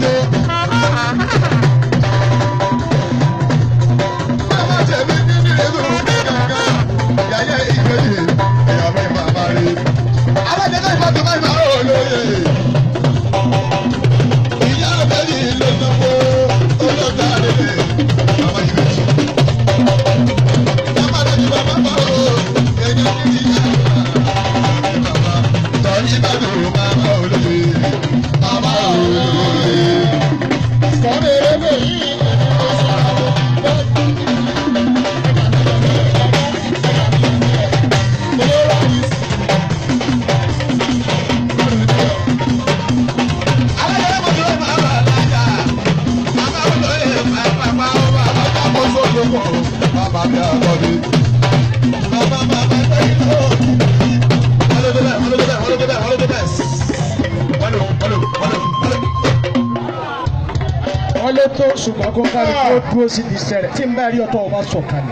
tó. Màmá tẹ̀mí nínú ìlú kankan. Yàyẹ ìgbẹ́jì èèyàn mi bàbá rí. Alájẹ́ká ìbátan máa ń bá olóye. Ìyá abẹ́lé ló sanwó olóògbé àdéhùn. Màmá ìgbẹ́jì. Màmá tẹ̀mí bàbá bá o. Èèyàn mi ti yá bàbá. Tọ́jú ìbàdàn bàbá olóye. Bàbá olóye. Sọ́mi eré yìí. Bàbá mi àgọ́dé. Bàbá tẹ̀yìn tó. Wọ́n lé bẹ́ẹ̀. Wọ́n lé tó ṣùgbọ́n kó kárí kó dúró sí ìṣẹ̀lẹ̀ tí ń bá rí ọ̀tọ̀ ọba sọ̀kalẹ̀.